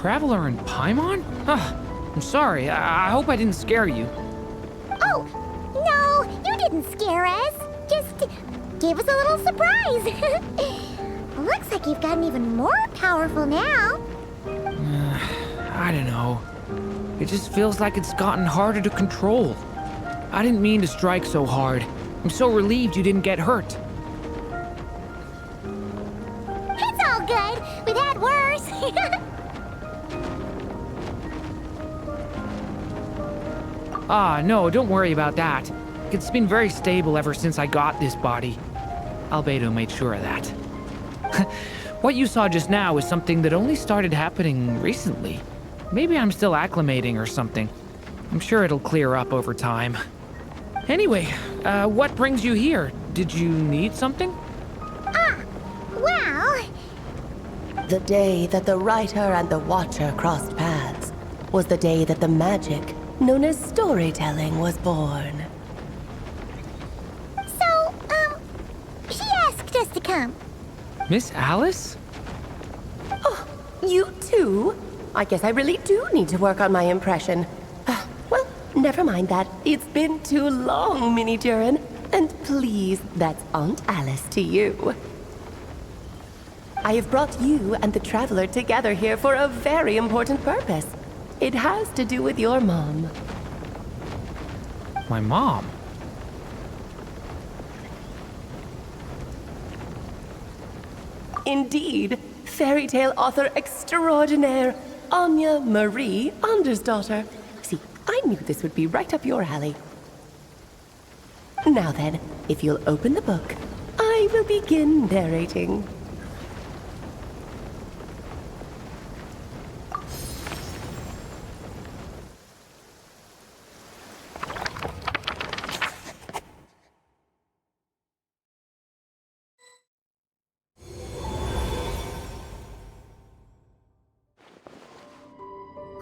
traveler in Paimon? I'm sorry. I hope I didn't scare you. Oh, no, you didn't scare us. Just gave us a little surprise. Looks like you've gotten even more powerful now. I don't know. It just feels like it's gotten harder to control. I didn't mean to strike so hard. I'm so relieved you didn't get hurt. It's all good. We've had worse. No, don't worry about that. It's been very stable ever since I got this body. Albedo made sure of that. What you saw just now is something that only started happening recently. Maybe I'm still acclimating or something. I'm sure it'll clear up over time. Anyway, what brings you here? Did you need something? Well... The day that the writer and the watcher crossed paths was the day that the magic known as storytelling was born. So, she asked us to come. Miss Alice? Oh, you too? I guess I really do need to work on my impression. Well, never mind that. It's been too long, Mini Durin. And please, that's Aunt Alice to you. I have brought you and the Traveler together here for a very important purpose. It has to do with your mom. My mom? Indeed, fairy tale author extraordinaire, Anya Marie Andersdaughter. See, I knew this would be right up your alley. Now then, if you'll open the book, I will begin narrating.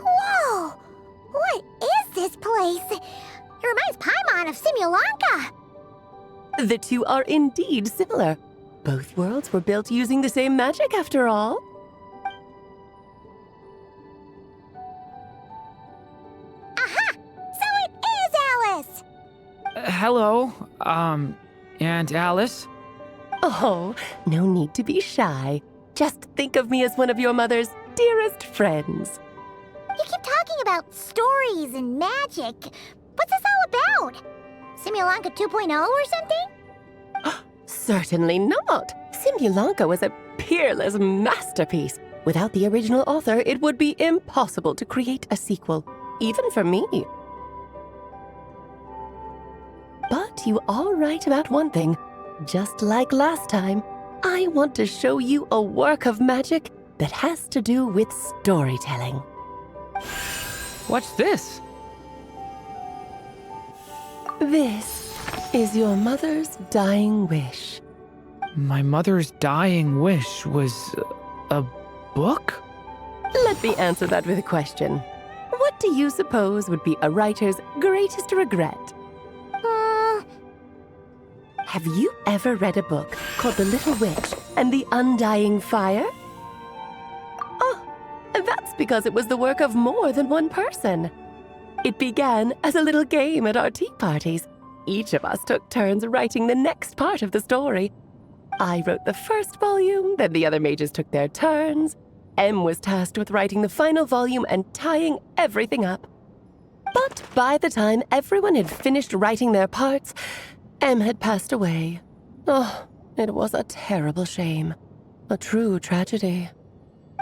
Whoa! What is this place? It reminds Paimon of Simulanka. The two are indeed similar. Both worlds were built using the same magic, after all. Aha! So it is Alice! Hello, Aunt Alice? Oh, no need to be shy. Just think of me as one of your mother's dearest friends. You keep talking about stories and magic. What's this all about? Simulanka 2.0 or something? Certainly not. Simulanka was a peerless masterpiece. Without the original author, it would be impossible to create a sequel, even for me. But you are right about one thing. Just like last time, I want to show you a work of magic that has to do with storytelling. What's this? This is your mother's dying wish. My mother's dying wish was a book? Let me answer that with a question. What do you suppose would be a writer's greatest regret? Have you ever read a book called The Little Witch and the Undying Fire? Oh, that's because it was the work of more than one person. It began as a little game at our tea parties. Each of us took turns writing the next part of the story. I wrote the first volume, then the other mages took their turns. Em was tasked with writing the final volume and tying everything up. But by the time everyone had finished writing their parts, Em had passed away. Oh, it was a terrible shame. A true tragedy.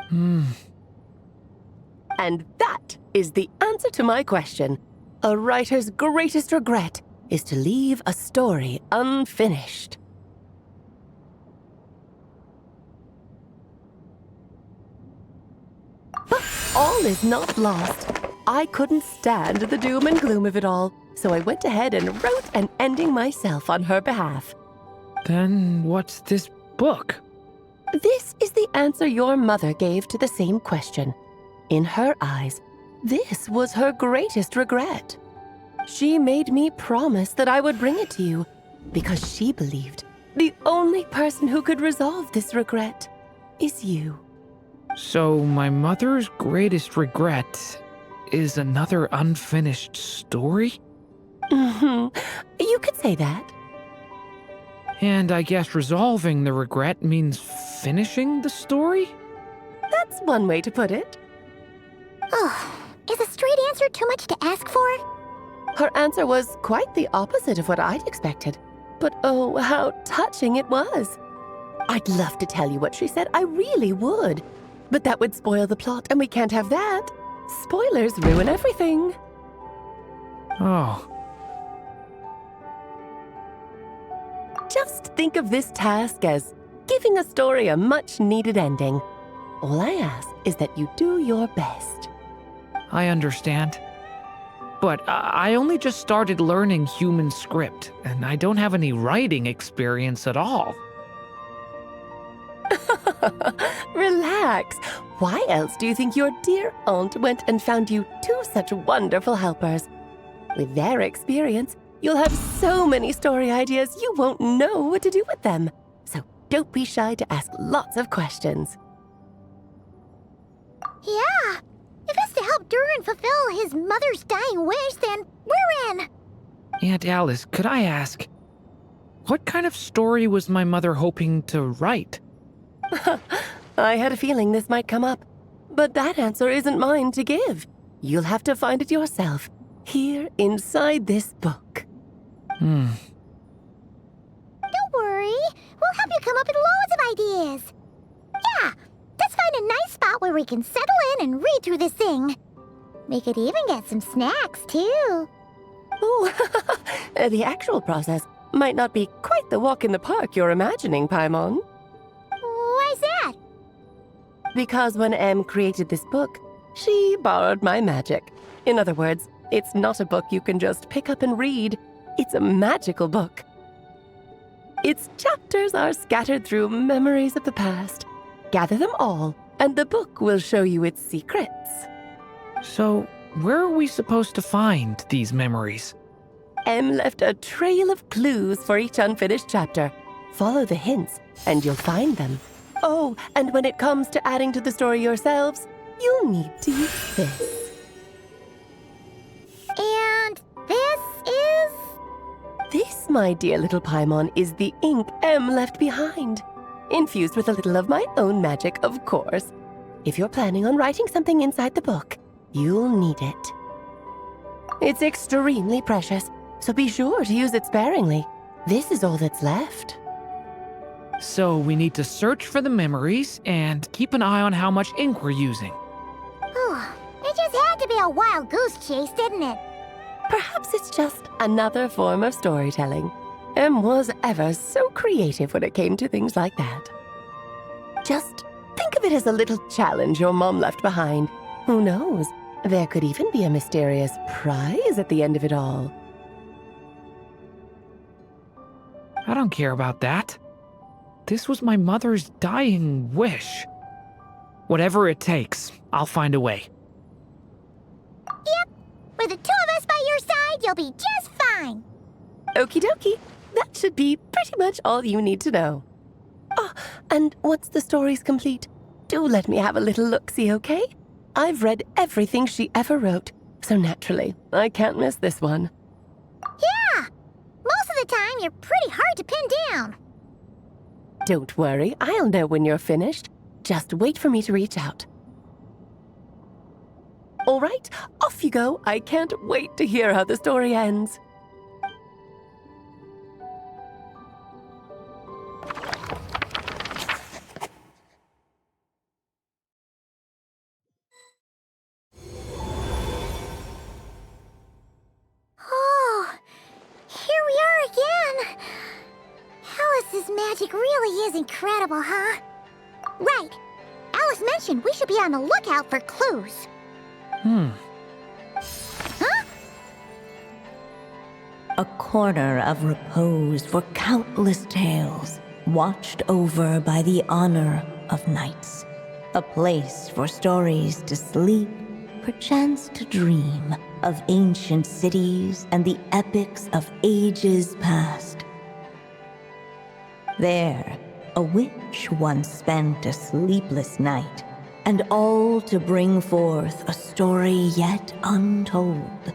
And that is the answer to my question. A writer's greatest regret is to leave a story unfinished. But all is not lost. I couldn't stand the doom and gloom of it all, so I went ahead and wrote an ending myself on her behalf. Then what's this book? This is the answer your mother gave to the same question. In her eyes, this was her greatest regret. She made me promise that I would bring it to you because she believed the only person who could resolve this regret is you. So, my mother's greatest regret is another unfinished story? You could say that. And I guess resolving the regret means finishing the story? That's one way to put it. Oh, is a straight answer too much to ask for? Her answer was quite the opposite of what I'd expected. But oh, how touching it was. I'd love to tell you what she said, I really would. But that would spoil the plot, and we can't have that. Spoilers ruin everything. Oh. Just think of this task as giving a story a much-needed ending. All I ask is that you do your best. I understand. But I only just started learning human script, and I don't have any writing experience at all. Relax. Why else do you think your dear aunt went and found you two such wonderful helpers? With their experience, you'll have so many story ideas you won't know what to do with them. So don't be shy to ask lots of questions. Yeah. If it's to help Durin fulfill his mother's dying wish, then we're in. Aunt Alice, could I ask, what kind of story was my mother hoping to write? I had a feeling this might come up, but that answer isn't mine to give. You'll have to find it yourself, here inside this book. Don't worry. We'll help you come up with loads of ideas. Yeah, let's find a nice spot where we can settle in and read through this thing. We could even get some snacks, too. Oh, the actual process might not be quite the walk in the park you're imagining, Paimon. Why's that? Because when Em created this book, she borrowed my magic. In other words, it's not a book you can just pick up and read. It's a magical book. Its chapters are scattered through memories of the past. Gather them all, and the book will show you its secrets. So, where are we supposed to find these memories? Em left a trail of clues for each unfinished chapter. Follow the hints, and you'll find them. Oh, and when it comes to adding to the story yourselves, you'll need to use this. And this is... This, my dear little Paimon, is the ink Em left behind. Infused with a little of my own magic, of course. If you're planning on writing something inside the book, you'll need it. It's extremely precious, so be sure to use it sparingly. This is all that's left. So, we need to search for the memories and keep an eye on how much ink we're using. Oh, it just had to be a wild goose chase, didn't it? Perhaps it's just another form of storytelling. Em was ever so creative when it came to things like that. Just think of it as a little challenge your mom left behind. Who knows? There could even be a mysterious prize at the end of it all. I don't care about that. This was my mother's dying wish. Whatever it takes, I'll find a way. Yep. With the two of us by your side, you'll be just fine. Okie dokie. That should be pretty much all you need to know. Oh, and once the story's complete, do let me have a little look-see, okay? I've read everything she ever wrote, so naturally, I can't miss this one. Yeah. Most of the time, you're pretty hard to pin down. Don't worry, I'll know when you're finished. Just wait for me to reach out. All right, off you go. I can't wait to hear how the story ends. Oh, here we are again. Alice's magic really is incredible, huh? Right. Alice mentioned we should be on the lookout for clues. Huh? A corner of repose for countless tales, watched over by the honor of knights. A place for stories to sleep, perchance to dream of ancient cities and the epics of ages past. There, a witch once spent a sleepless night, and all to bring forth a story yet untold.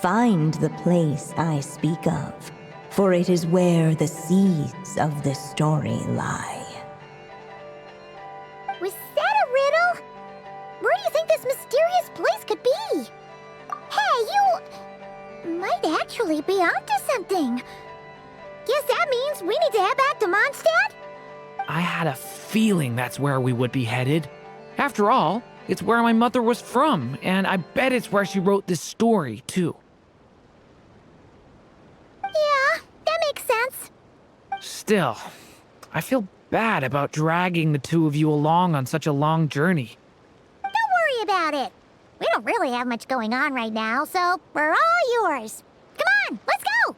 Find the place I speak of, for it is where the seeds of this story lie. Was that a riddle? Where do you think this mysterious place could be? Hey, you might actually be onto something. Guess that means we need to head back to Mondstadt? I had a feeling that's where we would be headed. After all, it's where my mother was from, and I bet it's where she wrote this story, too. Yeah, that makes sense. Still, I feel bad about dragging the two of you along on such a long journey. Don't worry about it. We don't really have much going on right now, so we're all yours. Come on, let's go!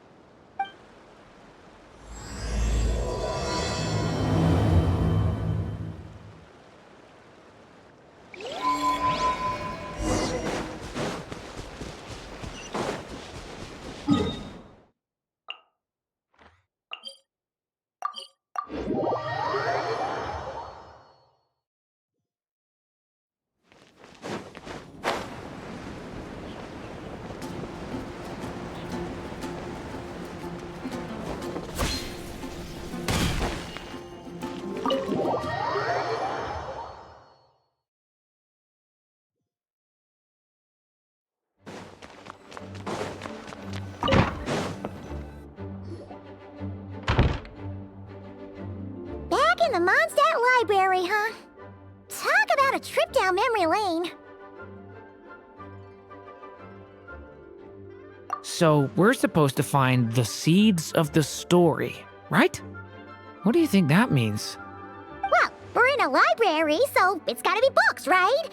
Back in the Mondstadt Library, huh? Talk about a trip down memory lane. So, we're supposed to find the seeds of the story, right? What do you think that means? Well, we're in a library, so it's gotta be books, right?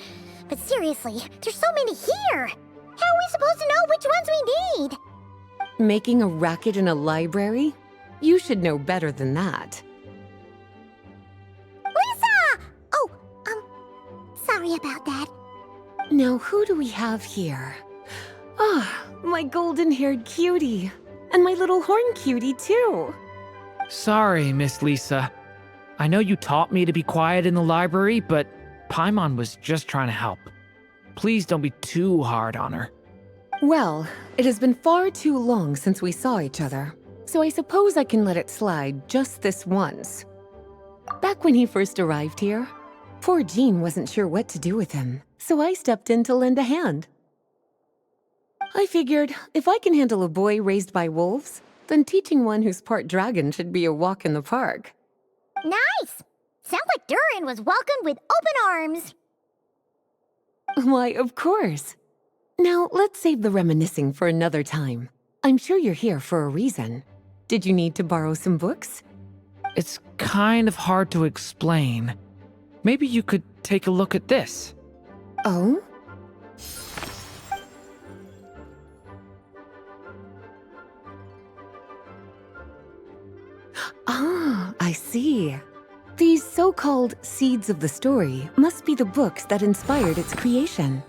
But seriously, there's so many here. How are we supposed to know which ones we need? Making a racket in a library? You should know better than that. Lisa! Oh, sorry about that. Now, who do we have here? Ah, my golden-haired cutie. And my little horn cutie, too. Sorry, Miss Lisa. I know you taught me to be quiet in the library, but Paimon was just trying to help. Please don't be too hard on her. Well, it has been far too long since we saw each other, so I suppose I can let it slide just this once. Back when he first arrived here, poor Jean wasn't sure what to do with him, so I stepped in to lend a hand. I figured if I can handle a boy raised by wolves, then teaching one who's part dragon should be a walk in the park. Nice! Sounds like Durin was welcomed with open arms. Why, of course. Now, let's save the reminiscing for another time. I'm sure you're here for a reason. Did you need to borrow some books? It's kind of hard to explain. Maybe you could take a look at this. Oh? Ah, I see. These so-called seeds of the story must be the books that inspired its creation.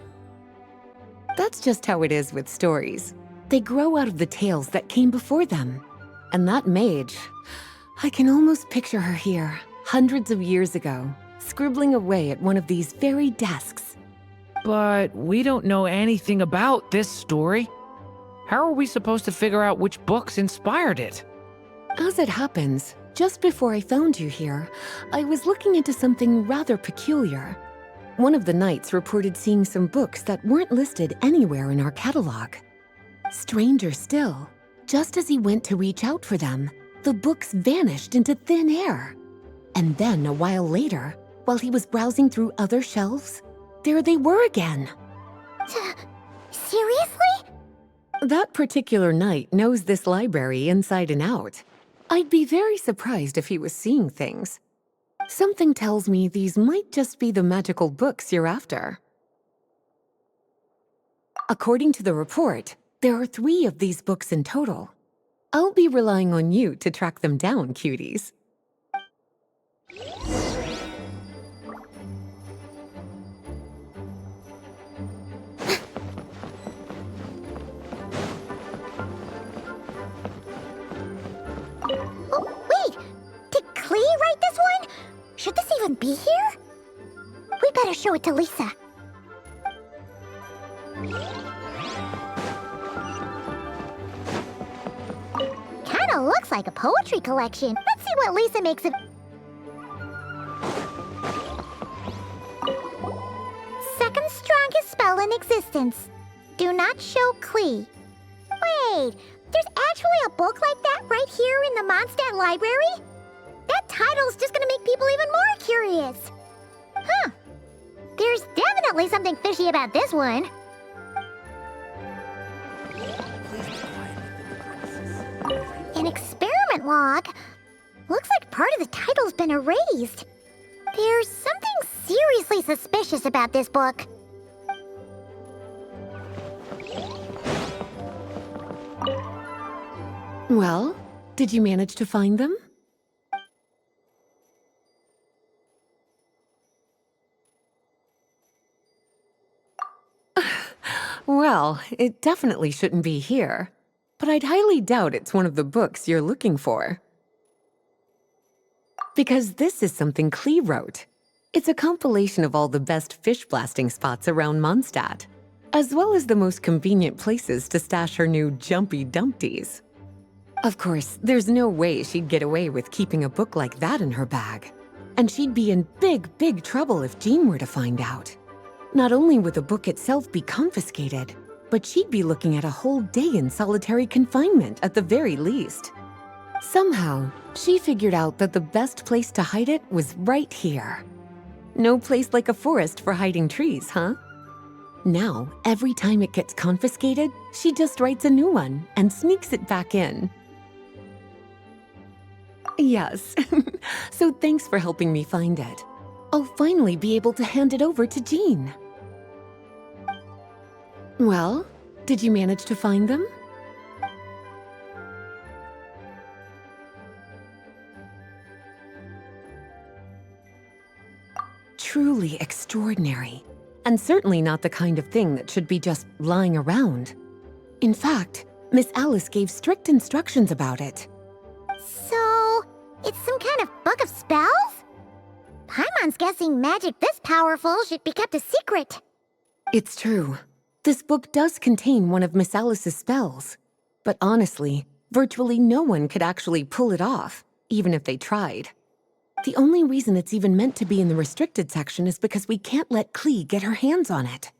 That's just how it is with stories. They grow out of the tales that came before them. And that mage, I can almost picture her here, hundreds of years ago, scribbling away at one of these very desks. But we don't know anything about this story. How are we supposed to figure out which books inspired it? As it happens, just before I found you here, I was looking into something rather peculiar. One of the knights reported seeing some books that weren't listed anywhere in our catalog. Stranger still, just as he went to reach out for them, the books vanished into thin air. And then a while later, while he was browsing through other shelves, there they were again. Seriously? That particular knight knows this library inside and out. I'd be very surprised if he was seeing things. Something tells me these might just be the magical books you're after. According to the report, there are 3 of these books in total. I'll be relying on you to track them down, cuties. Oh, wait! Did Klee write this one? Should this even be here? it to Lisa. Kinda looks like a poetry collection. Let's see what Lisa makes of... Second strongest spell in existence. Do not show Klee. Wait, there's actually a book like that right here in the Mondstadt library? That title's just gonna make people even more curious. Huh. There's definitely something fishy about this one. An experiment log. Looks like part of the title's been erased. There's something seriously suspicious about this book. Well, did you manage to find them? Well, it definitely shouldn't be here, but I'd highly doubt it's one of the books you're looking for. Because this is something Klee wrote. It's a compilation of all the best fish blasting spots around Mondstadt, as well as the most convenient places to stash her new jumpy dumpties. Of course, there's no way she'd get away with keeping a book like that in her bag. And she'd be in big trouble if Jean were to find out. Not only would the book itself be confiscated, but she'd be looking at a whole day in solitary confinement at the very least. Somehow, she figured out that the best place to hide it was right here. No place like a forest for hiding trees, huh? Now, every time it gets confiscated, she just writes a new one and sneaks it back in. Yes, so thanks for helping me find it. I'll finally be able to hand it over to Jean. Well, did you manage to find them? Truly extraordinary, and certainly not the kind of thing that should be just lying around. In fact, Miss Alice gave strict instructions about it. So, it's some kind of book of spells? Paimon's guessing magic this powerful should be kept a secret. It's true. This book does contain one of Miss Alice's spells. But honestly, virtually no one could actually pull it off, even if they tried. The only reason it's even meant to be in the restricted section is because we can't let Klee get her hands on it.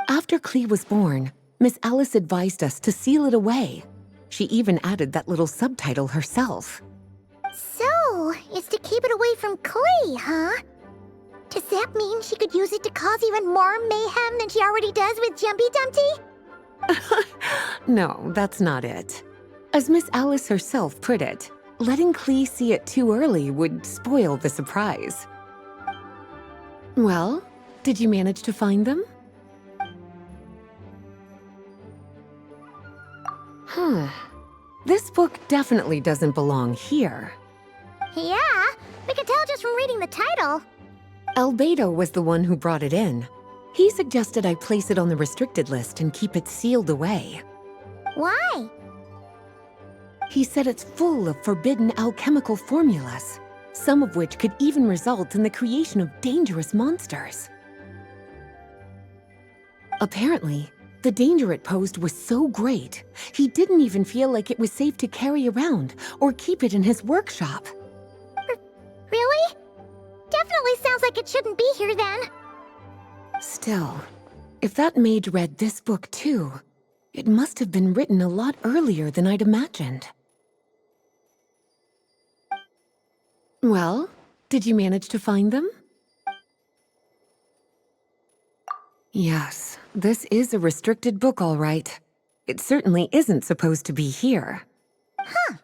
After Klee was born, Miss Alice advised us to seal it away. She even added that little subtitle herself. So, it's to keep it away from Klee, huh? Does that mean she could use it to cause even more mayhem than she already does with Jumpy Dumpty? No, that's not it. As Miss Alice herself put it, letting Klee see it too early would spoil the surprise. Well, did you manage to find them? Huh. This book definitely doesn't belong here. Yeah, we can tell just from reading the title. Albedo was the one who brought it in. He suggested I place it on the restricted list and keep it sealed away. Why? He said it's full of forbidden alchemical formulas, some of which could even result in the creation of dangerous monsters. Apparently, the danger it posed was so great, he didn't even feel like it was safe to carry around or keep it in his workshop. Really? Definitely sounds like it shouldn't be here then. Still, if that mage read this book too, it must have been written a lot earlier than I'd imagined. Well, did you manage to find them? Yes, this is a restricted book, all right. It certainly isn't supposed to be here. Huh.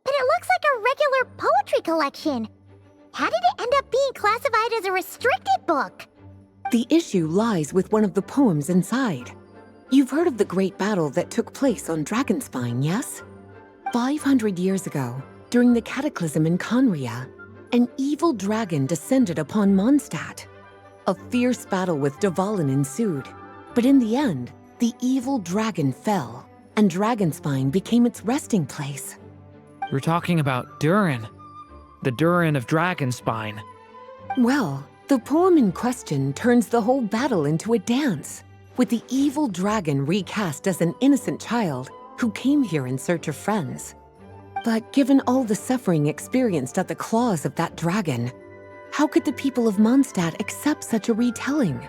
But it looks like a regular poetry collection. How did it end up being classified as a restricted book? The issue lies with one of the poems inside. You've heard of the great battle that took place on Dragonspine, yes? 500 years ago, during the cataclysm in Conria, an evil dragon descended upon Mondstadt. A fierce battle with Dvalin ensued, but in the end, the evil dragon fell, and Dragonspine became its resting place. We're talking about Durin. The Durin of Dragonspine. Well, The poem in question turns the whole battle into a dance, with the evil dragon recast as an innocent child who came here in search of friends. But given all the suffering experienced at the claws of that dragon, how could the people of Mondstadt accept such a retelling?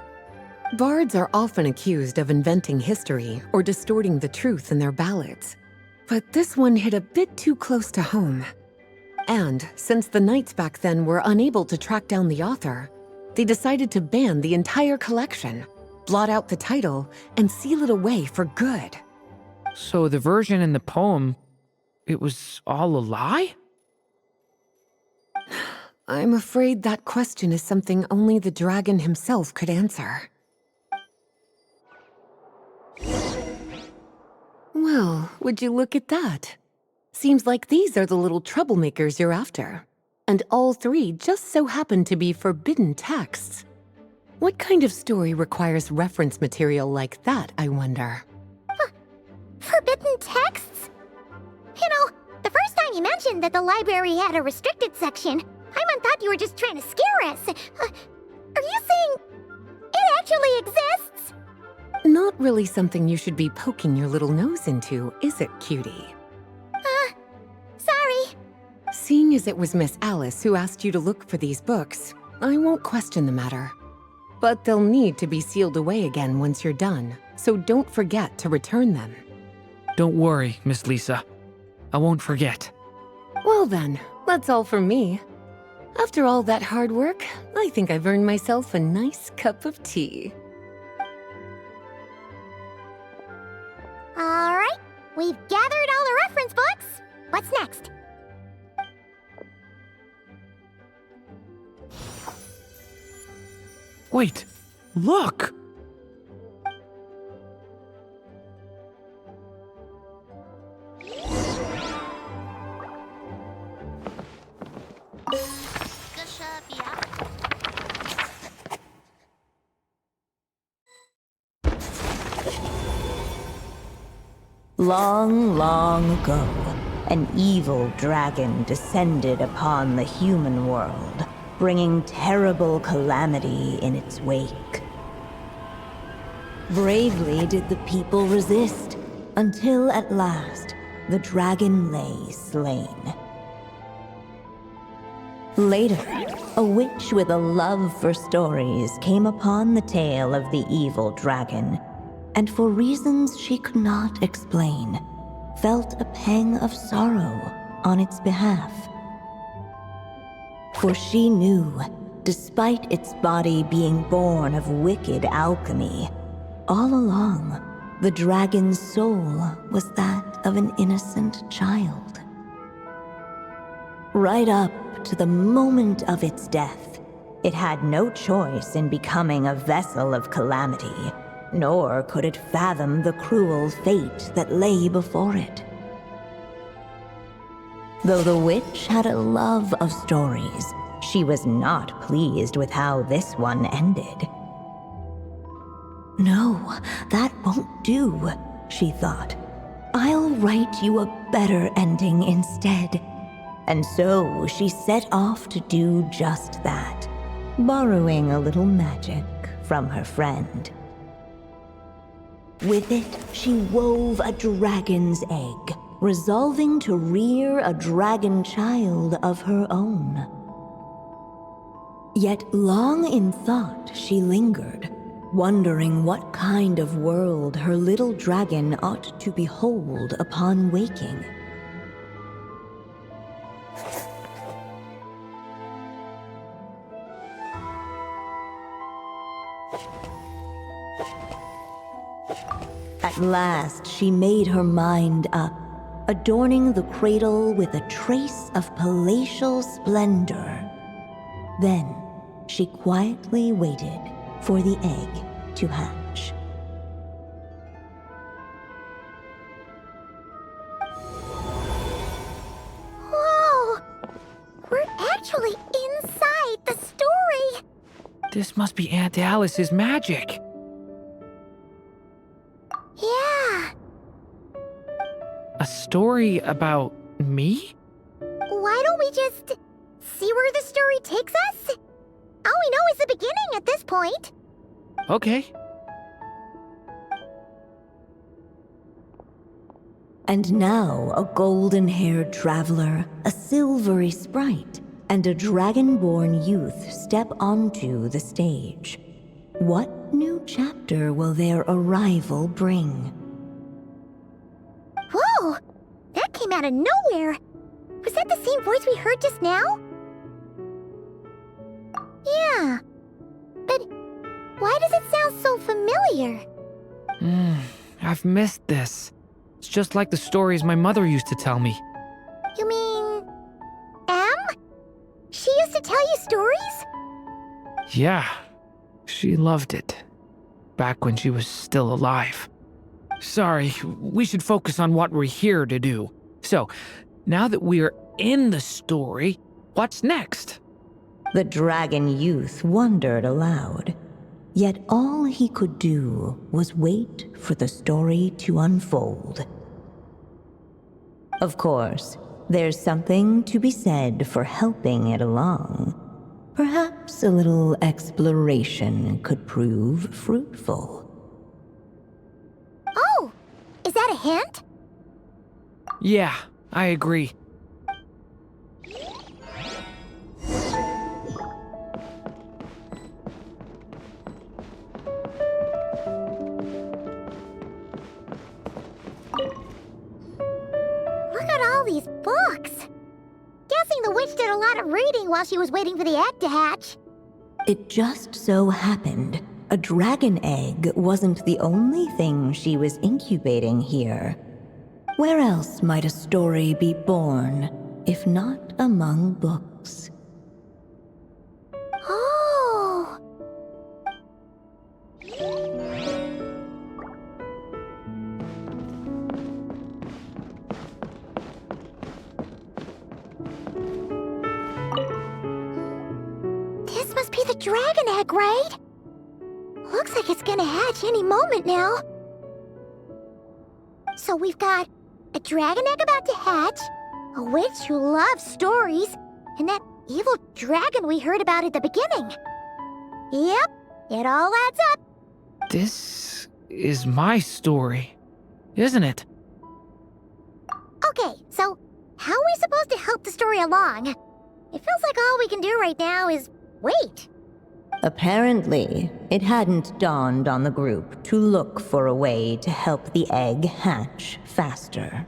Bards are often accused of inventing history or distorting the truth in their ballads, but this one hit a bit too close to home. And since the knights back then were unable to track down the author, they decided to ban the entire collection, blot out the title, and seal it away for good. So the version in the poem, it was all a lie? I'm afraid that question is something only the dragon himself could answer. Well, would you look at that? Seems like these are the little troublemakers you're after. And all three just so happen to be forbidden texts. What kind of story requires reference material like that, I wonder? Forbidden texts? You know, the first time you mentioned that the library had a restricted section, I thought you were just trying to scare us. Are you saying it actually exists? Not really something you should be poking your little nose into, is it, cutie? Sorry. Seeing as it was Miss Alice who asked you to look for these books, I won't question the matter. But they'll need to be sealed away again once you're done, so don't forget to return them. Don't worry, Miss Lisa. I won't forget. Well then, that's all from me. After all that hard work, I think I've earned myself a nice cup of tea. All right, we've gathered all the reference books. What's next? Wait, look! Long, long ago, an evil dragon descended upon the human world, bringing terrible calamity in its wake. Bravely did the people resist, until at last, the dragon lay slain. Later, a witch with a love for stories came upon the tale of the evil dragon, and for reasons she could not explain, felt a pang of sorrow on its behalf. For she knew, despite its body being born of wicked alchemy, all along, the dragon's soul was that of an innocent child. Right up to the moment of its death, it had no choice in becoming a vessel of calamity, nor could it fathom the cruel fate that lay before it. Though the witch had a love of stories, she was not pleased with how this one ended. No, that won't do, she thought. I'll write you a better ending instead. And so she set off to do just that, borrowing a little magic from her friend. With it, she wove a dragon's egg, resolving to rear a dragon child of her own. Yet long in thought she lingered, wondering what kind of world her little dragon ought to behold upon waking. At last, she made her mind up, adorning the cradle with a trace of palatial splendor. Then, she quietly waited for the egg to hatch. Whoa! We're actually inside the story! This must be Aunt Alice's magic. Yeah. A story about me? Why don't we just see where the story takes us? All we know is the beginning at this point. Okay. And now a golden-haired traveler, a silvery sprite, and a dragon-born youth step onto the stage. What new chapter will their arrival bring? Whoa! That came out of nowhere! Was that the same voice we heard just now? Yeah. But why does it sound so familiar? I've missed this. It's just like the stories my mother used to tell me. You mean... Em? She used to tell you stories? Yeah, she loved it. Back when she was still alive. Sorry, we should focus on what we're here to do. So, now that we're in the story, what's next? The dragon youth wondered aloud. Yet all he could do was wait for the story to unfold. Of course, there's something to be said for helping it along. Perhaps a little exploration could prove fruitful. Oh! Is that a hint? Yeah, I agree. Look at all these books! Guessing the witch did a lot of reading while she was waiting for the egg to hatch. It just so happened a dragon egg wasn't the only thing she was incubating here. Where else might a story be born, if not among books? Oh! This must be the dragon egg, right? Looks like it's gonna hatch any moment now. So we've got a dragon egg about to hatch, a witch who loves stories, and that evil dragon we heard about at the beginning. Yep, it all adds up. This is my story, isn't it? Okay, so how are we supposed to help the story along? It feels like all we can do right now is wait. Apparently, it hadn't dawned on the group to look for a way to help the egg hatch faster.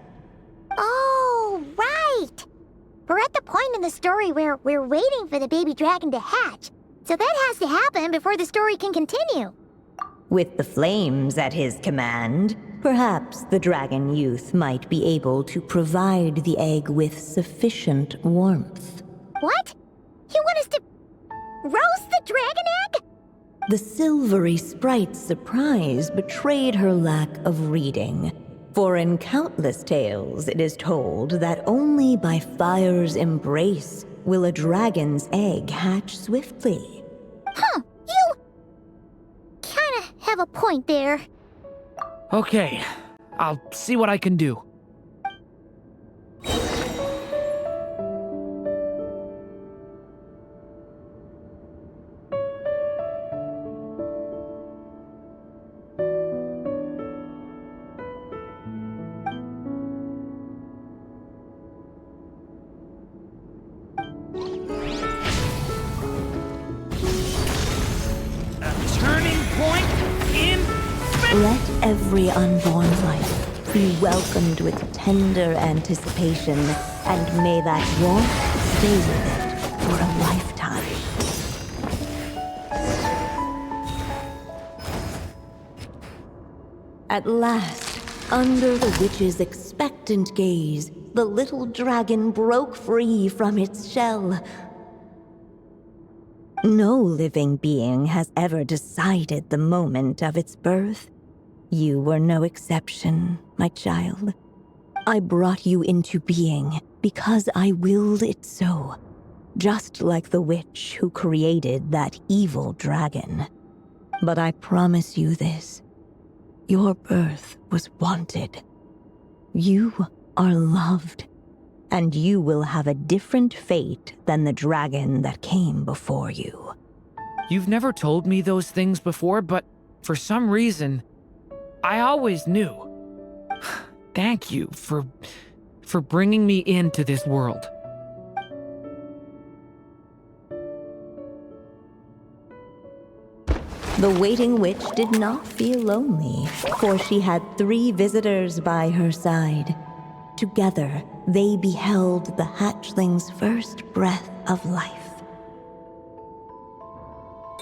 Oh, right! We're at the point in the story where we're waiting for the baby dragon to hatch, so that has to happen before the story can continue. With the flames at his command, perhaps the dragon youth might be able to provide the egg with sufficient warmth. What? You want us to roast the dragon egg? The silvery sprite's surprise betrayed her lack of reading. For in countless tales it is told that only by fire's embrace will a dragon's egg hatch swiftly. Huh, you kinda have a point there. Okay, I'll see what I can do. Let every unborn life be welcomed with tender anticipation, and may that warmth stay with it for a lifetime. At last, under the witch's expectant gaze, the little dragon broke free from its shell. No living being has ever decided the moment of its birth. You were no exception, my child. I brought you into being because I willed it so, just like the witch who created that evil dragon. But I promise you this, your birth was wanted. You are loved, and you will have a different fate than the dragon that came before you. You've never told me those things before, but for some reason, I always knew. Thank you for bringing me into this world. The waiting witch did not feel lonely, for she had 3 visitors by her side. Together, they beheld the hatchling's first breath of life.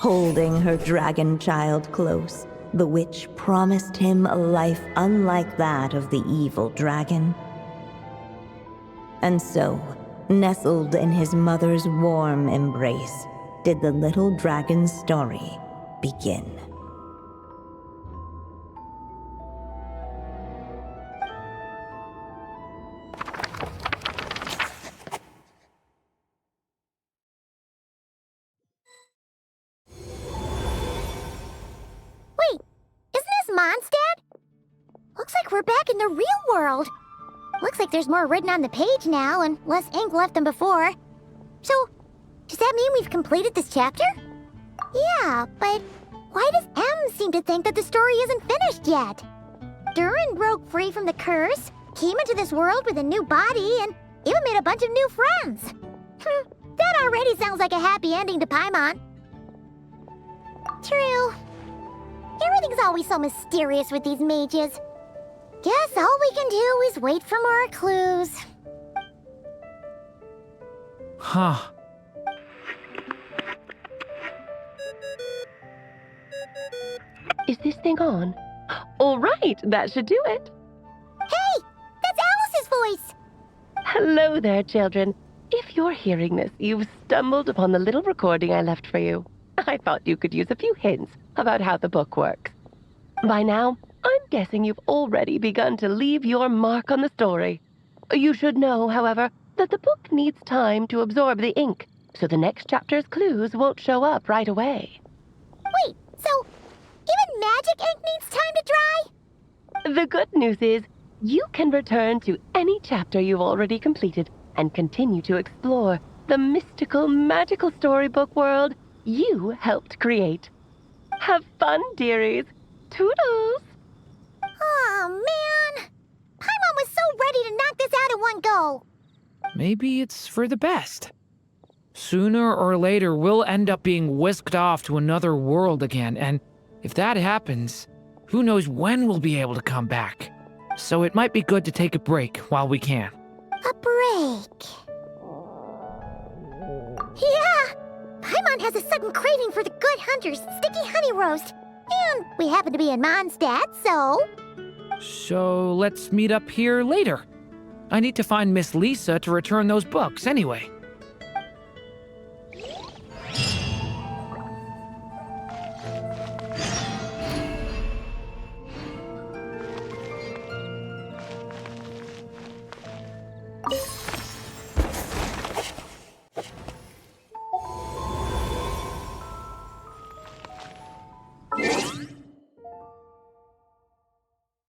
Holding her dragon child close, the witch promised him a life unlike that of the evil dragon. And so, nestled in his mother's warm embrace, did the little dragon's story begin. Wait, isn't this Mondstadt? Looks like we're back in the real world. Looks like there's more written on the page now and less ink left than before. So, does that mean we've completed this chapter? Yeah, but why does M seem to think that the story isn't finished yet? Durin broke free from the curse, came into this world with a new body, and even made a bunch of new friends. That already sounds like a happy ending to Paimon. True. Everything's always so mysterious with these mages. Guess all we can do is wait for more clues. Huh. Is this thing on? All right, that should do it. Hey, that's Alice's voice! Hello there, children. If you're hearing this, you've stumbled upon the little recording I left for you. I thought you could use a few hints about how the book works. By now, I'm guessing you've already begun to leave your mark on the story. You should know, however, that the book needs time to absorb the ink, so the next chapter's clues won't show up right away. Wait, so even magic ink needs time to dry? The good news is, you can return to any chapter you've already completed and continue to explore the mystical, magical storybook world you helped create. Have fun, dearies. Toodles! Oh, man! Paimon was so ready to knock this out in one go! Maybe it's for the best. Sooner or later, we'll end up being whisked off to another world again, and if that happens, who knows when we'll be able to come back. So it might be good to take a break while we can. A break. Yeah! Paimon has a sudden craving for the Good Hunter's sticky honey roast. And we happen to be in Mondstadt, so... So let's meet up here later. I need to find Miss Lisa to return those books anyway.